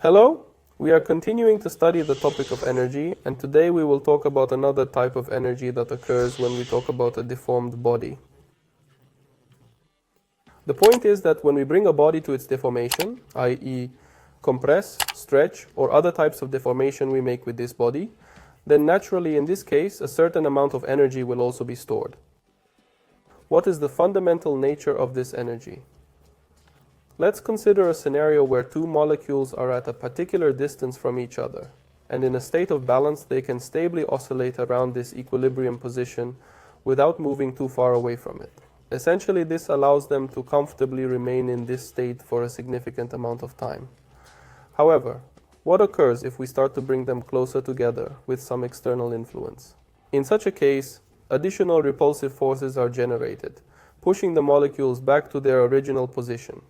Hello, we are continuing to study the topic of energy, and today we will talk about another type of energy that occurs when we talk about a deformed body. The point is that when we bring a body to its deformation, i.e. compress, stretch, or other types of deformation we make with this body, then naturally in this case a certain amount of energy will also be stored. What is the fundamental nature of this energy? Let's consider a scenario where two molecules are at a particular distance from each other, and in a state of balance they can stably oscillate around this equilibrium position without moving too far away from it. Essentially, this allows them to comfortably remain in this state for a significant amount of time. However, what occurs if we start to bring them closer together with some external influence? In such a case, additional repulsive forces are generated, pushing the molecules back to their original position.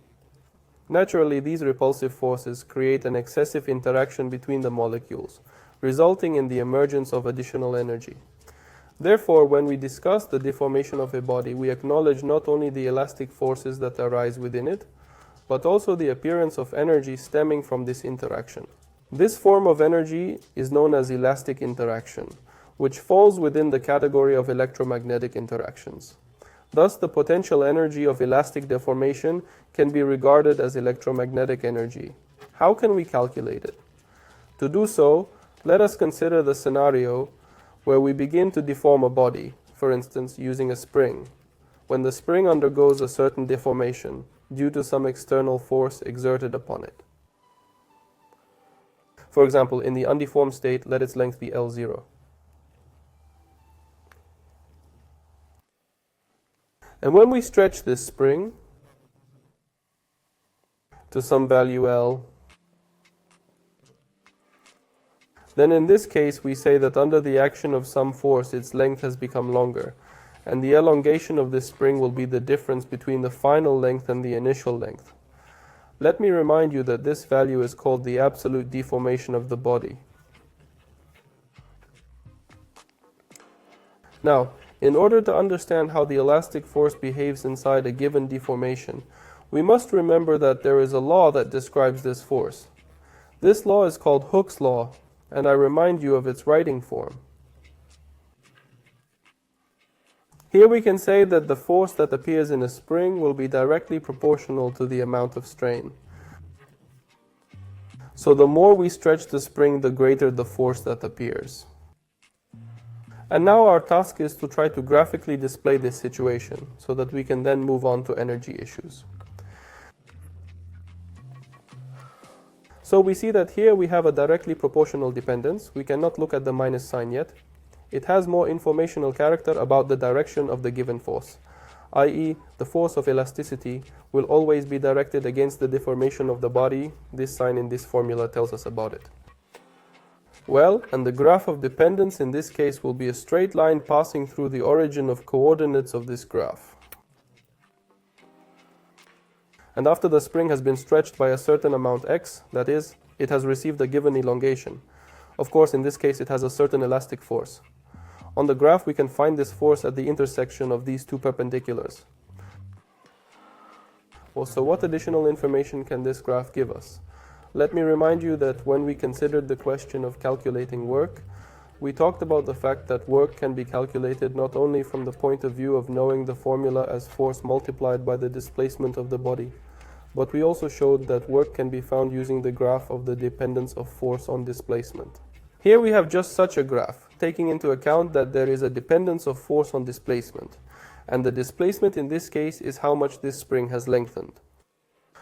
Naturally, these repulsive forces create an excessive interaction between the molecules, resulting in the emergence of additional energy. Therefore, when we discuss the deformation of a body, we acknowledge not only the elastic forces that arise within it, but also the appearance of energy stemming from this interaction. This form of energy is known as elastic interaction, which falls within the category of electromagnetic interactions. Thus, the potential energy of elastic deformation can be regarded as electromagnetic energy. How can we calculate it? To do so, let us consider the scenario where we begin to deform a body, for instance, using a spring, when the spring undergoes a certain deformation due to some external force exerted upon it. For example, in the undeformed state, let its length be L0. And when we stretch this spring to some value L, then in this case we say that under the action of some force its length has become longer, and the elongation of this spring will be the difference between the final length and the initial length. Let me remind you that this value is called the absolute deformation of the body. Now, in order to understand how the elastic force behaves inside a given deformation, we must remember that there is a law that describes this force. This law is called Hooke's law, and I remind you of its writing form. Here we can say that the force that appears in a spring will be directly proportional to the amount of strain. So the more we stretch the spring, the greater the force that appears. And now our task is to try to graphically display this situation, so that we can then move on to energy issues. So we see that here we have a directly proportional dependence. We cannot look at the minus sign yet. It has more informational character about the direction of the given force, i.e. the force of elasticity will always be directed against the deformation of the body. This sign in this formula tells us about it. Well, and the graph of dependence in this case will be a straight line passing through the origin of coordinates of this graph. And after the spring has been stretched by a certain amount x, that is, it has received a given elongation. Of course, in this case it has a certain elastic force. On the graph we can find this force at the intersection of these two perpendiculars. Well, so what additional information can this graph give us? Let me remind you that when we considered the question of calculating work, we talked about the fact that work can be calculated not only from the point of view of knowing the formula as force multiplied by the displacement of the body, but we also showed that work can be found using the graph of the dependence of force on displacement. Here we have just such a graph, taking into account that there is a dependence of force on displacement, and the displacement in this case is how much this spring has lengthened.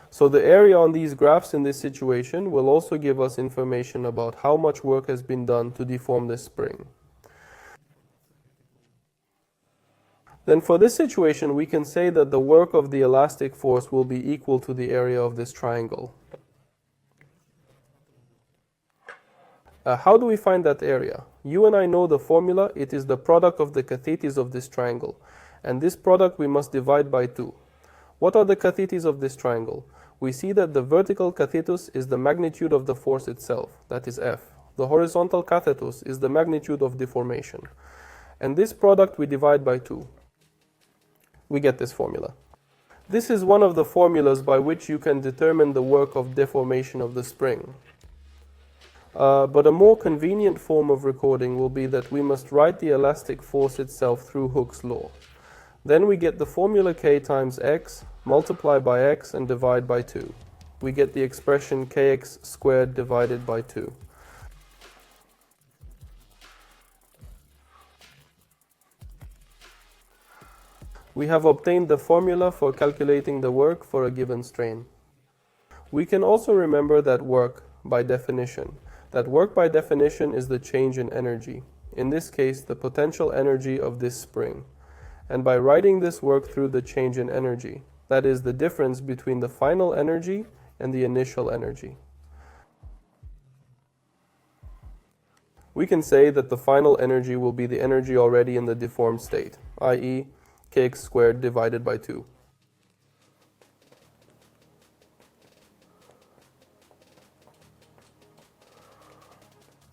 So the area on these graphs in this situation will also give us information about how much work has been done to deform this spring. Then for this situation we can say that the work of the elastic force will be equal to the area of this triangle. How do we find that area? You and I know the formula. It is the product of the cathetes of this triangle, and this product we must divide by 2. What are the cathetes of this triangle? We see that the vertical cathetus is the magnitude of the force itself, that is F. The horizontal cathetus is the magnitude of deformation. And this product we divide by 2. We get this formula. This is one of the formulas by which you can determine the work of deformation of the spring. But a more convenient form of recording will be that we must write the elastic force itself through Hooke's law. Then we get the formula K times x, multiply by x, and divide by 2. We get the expression kx squared divided by 2. We have obtained the formula for calculating the work for a given strain. We can also remember that work by definition is the change in energy, in this case the potential energy of this spring. And by writing this work through the change in energy, that is the difference between the final energy and the initial energy. We can say that the final energy will be the energy already in the deformed state, i.e. kx squared divided by 2.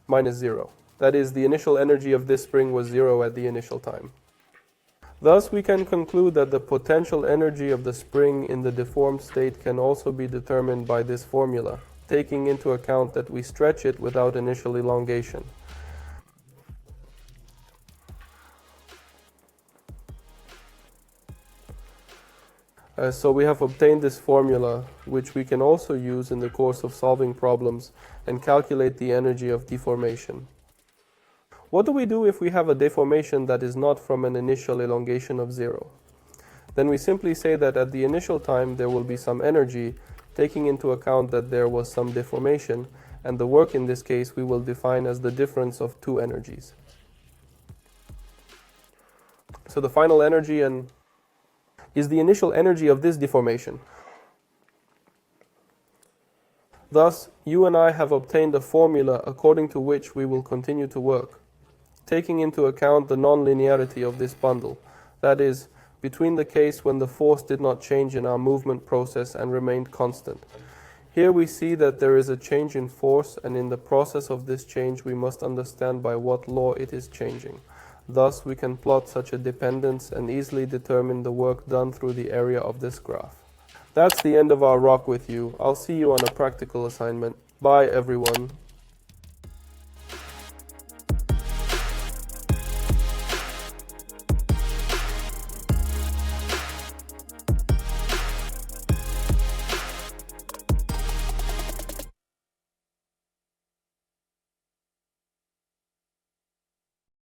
Minus 0. That is, the initial energy of this spring was 0 at the initial time. Thus, we can conclude that the potential energy of the spring in the deformed state can also be determined by this formula, taking into account that we stretch it without initial elongation. So we have obtained this formula, which we can also use in the course of solving problems and calculate the energy of deformation. What do we do if we have a deformation that is not from an initial elongation of 0? Then we simply say that at the initial time there will be some energy, taking into account that there was some deformation, and the work in this case we will define as the difference of two energies. So the final energy is the initial energy of this deformation. Thus, you and I have obtained a formula according to which we will continue to work, taking into account the non-linearity of this bundle, that is, between the case when the force did not change in our movement process and remained constant. Here we see that there is a change in force, and in the process of this change we must understand by what law it is changing. Thus, we can plot such a dependence and easily determine the work done through the area of this graph. That's the end of our rock with you. I'll see you on a practical assignment. Bye, everyone.